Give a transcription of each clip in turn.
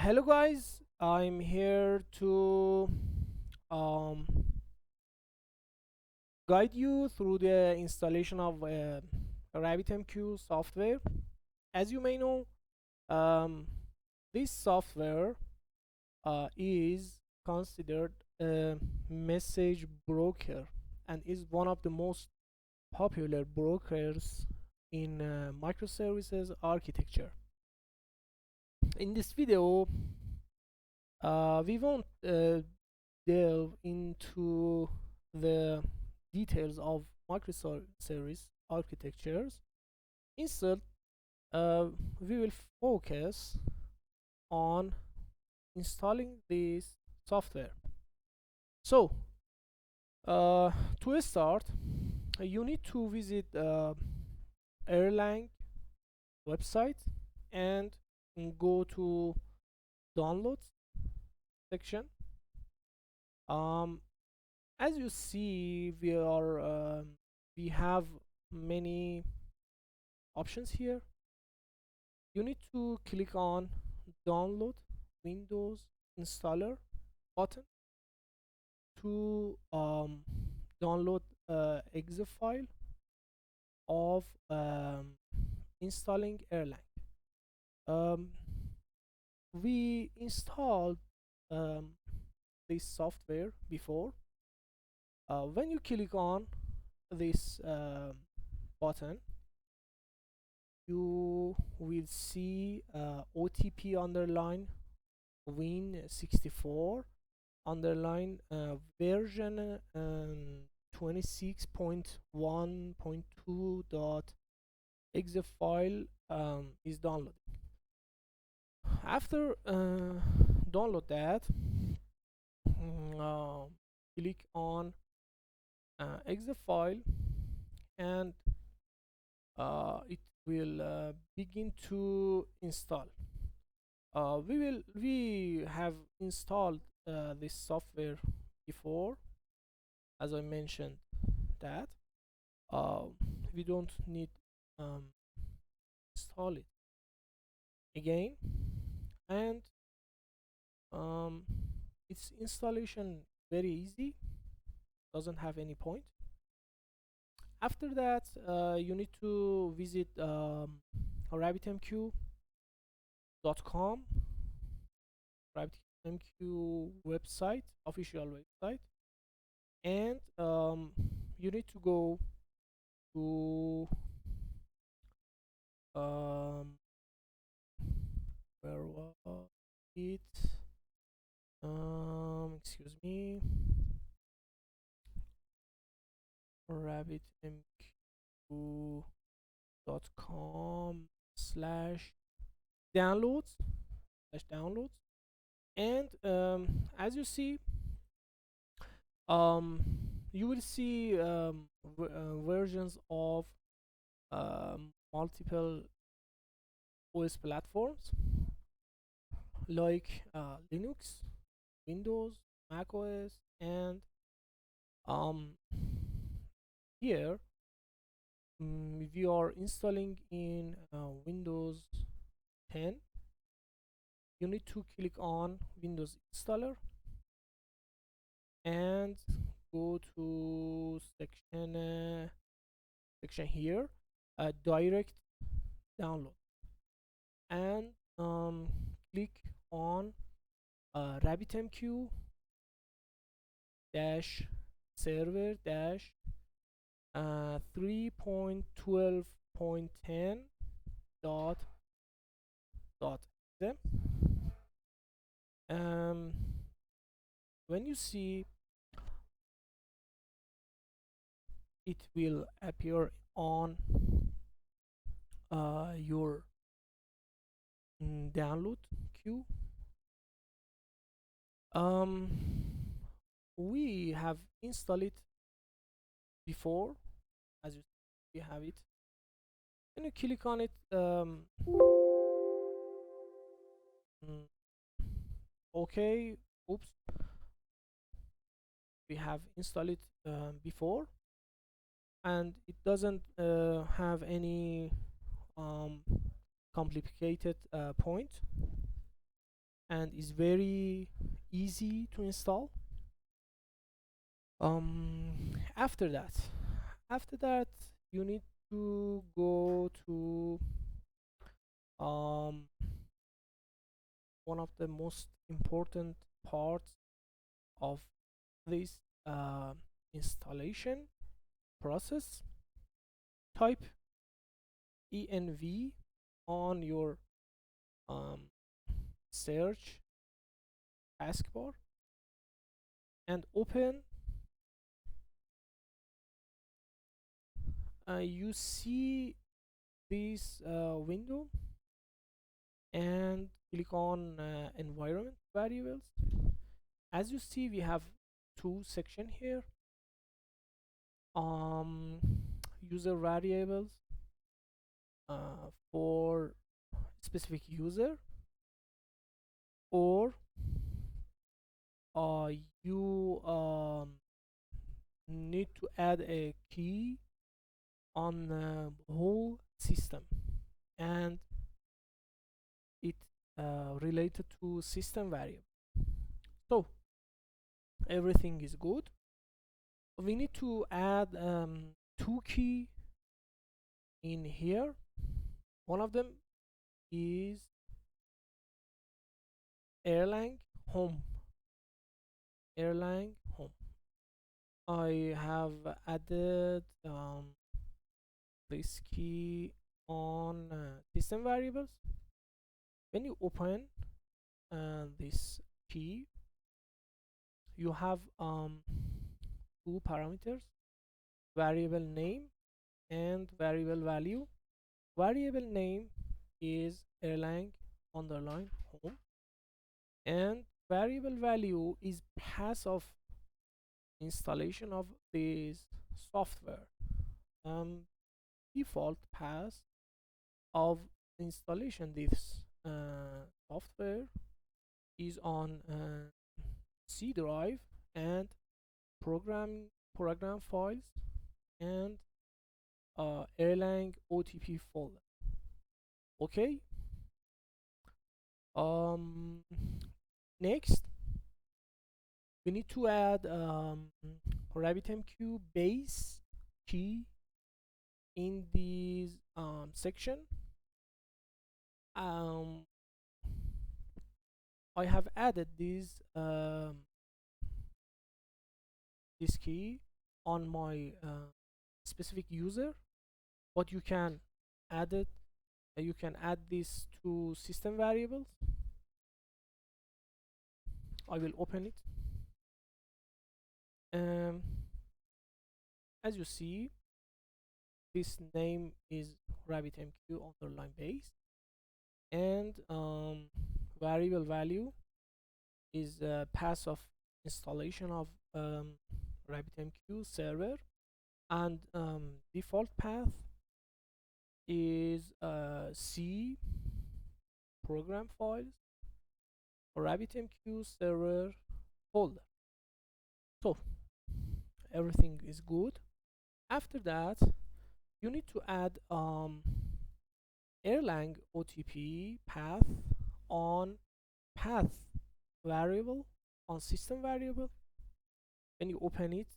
Hello guys, I'm here to um, guide you through the installation of RabbitMq software. As you may know, um, this software is considered a message broker and is one of the most popular brokers in microservices architecture. In this video, we won't delve into the details of microservice architectures. Instead, we will focus on installing this software. So, to start, you need to visit Erlang website and go to downloads section. As you see, we have many options here. You need to click on download Windows installer button to download exe file of installing Erlang. Um, we installed um, this software before. When you click on this button, you will see OTP underline win64 underline version 26.1.2 dot exe file is downloading. After download that, click on exe file and it will begin to install. We have installed this software before, as I mentioned that we don't need install it again, and its installation very easy, doesn't have any point. After that, you need to visit RabbitMq.com, RabbitMq website, official website, and you need to go to where was it? Excuse me, RabbitMQ.com/downloads, and as you see, um, you will see versions of multiple OS platforms like Linux, Windows, Mac OS, and um, here if you are installing in Windows 10, you need to click on Windows installer and go to section here, direct download, and click on RabbitMQ dash server dash 3.12.10 dot exe. When you see, it will appear on your download queue. We have installed it before, as you see, we have it. When you click on it, okay, oops, we have installed it before, and it doesn't have any complicated point. and is very easy to install. After that, you need to go to um, one of the most important parts of this installation process. Type env on your search taskbar and open. You see this window and click on environment variables. As you see, we have two sections here. User variables for specific user, or you need to add a key on the whole system, and it related to system variable. So everything is good. We need to add two key in here. One of them is Erlang home. Erlang home. I have added this key on system variables. When you open this key, you have two parameters: variable name and variable value. Variable name is Erlang underline home, and variable value is path of installation of this software. Default path of installation this software is on C drive and program files and Erlang OTP folder. Okay. Next, we need to add RabbitMq base key in this section. I have added this key on my specific user, but you can add it. You can add this to system variables. I will open it. As you see, this name is RabbitMq underline base, and variable value is path of installation of RabbitMq server, and default path is C program files RabbitMq server folder. So everything is good. After that, you need to add Erlang OTP path on path variable on system variable. When you open it,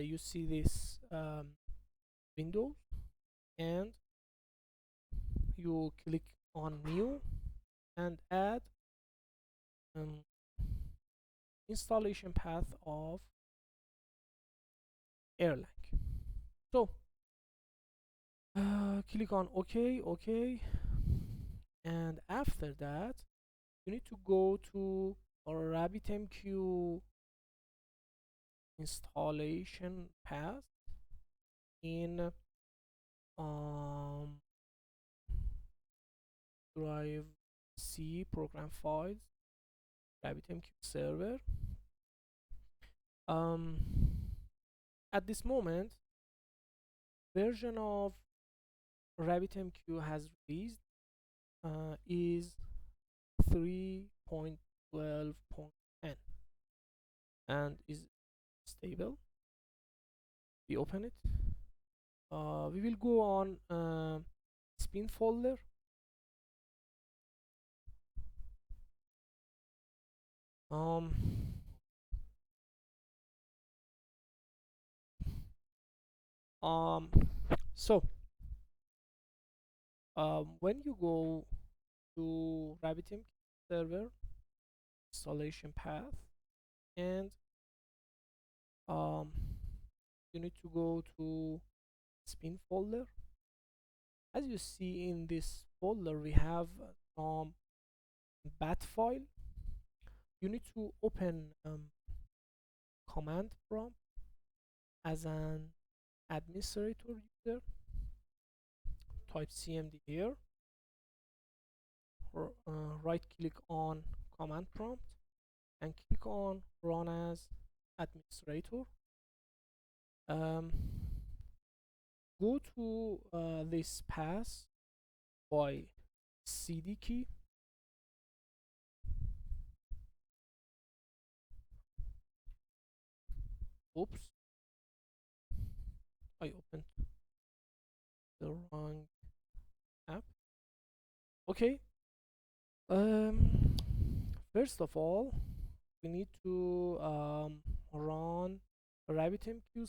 you see this window, and you click on new and add installation path of Erlang. So click on OK, and after that you need to go to our RabbitMq installation path in drive C program files RabbitMq server. At this moment, version of RabbitMq has released is 3.12.10 and is stable. We open it. We will go on spin folder. um um so when you go to RabbitMq server installation path, and um you need to go to spin folder. As you see in this folder, we have some bat file. You need to open command prompt as an administrator user. Type cmd here, or right click on command prompt and click on run as administrator. Go to this path by cd key. Oops, I opened the wrong app. Okay, first of all, we need to run RabbitMQ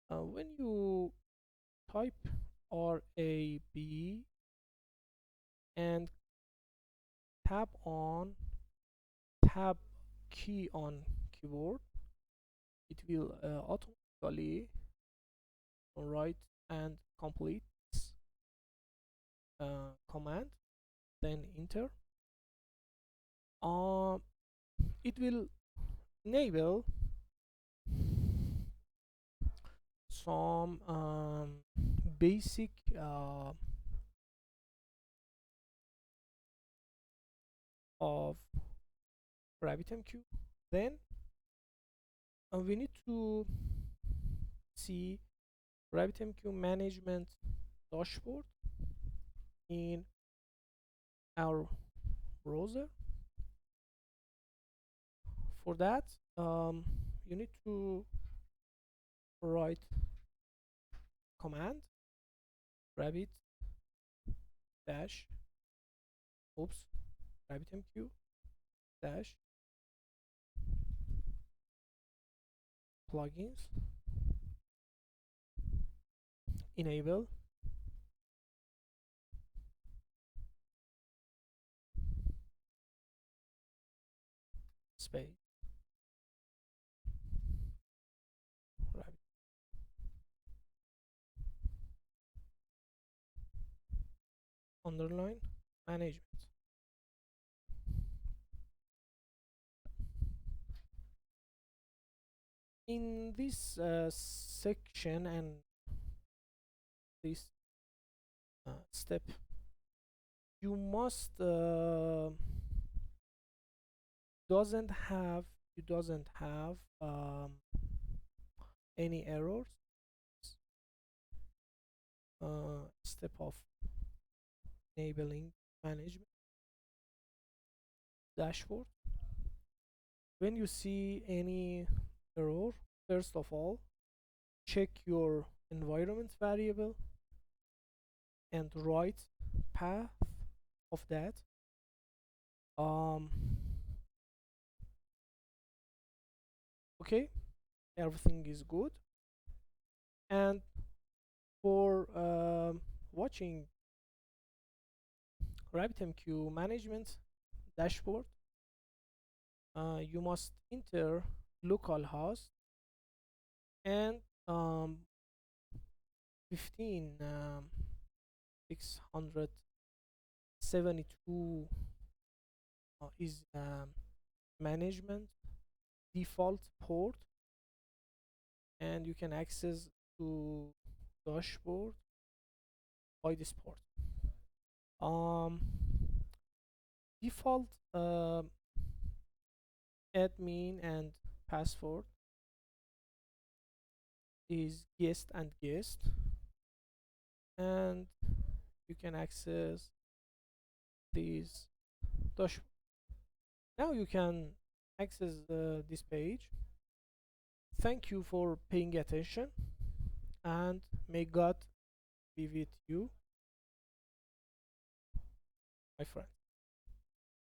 when you type RAB and tap on tab key on keyboard, it will automatically write and complete command, then enter. It will enable some basic of RabbitMQ. Then we need to see RabbitMQ management dashboard in our browser. For that, you need to write command rabbit dash RabbitMQ dash plugins enable space rabbit underline management. In this section and this step, you must doesn't have any errors. Step of enabling management dashboard. When you see any error, first of all, check your environment variable and write path of that. Okay, everything is good. And for watching RabbitMQ management dashboard, you must enter localhost and 672 is management default port, and you can access to dashboard by this port. Default admin and password is guest and guest, and you can access these dashboard. Now you can access this page. Thank you for paying attention, and may God be with you, my friend.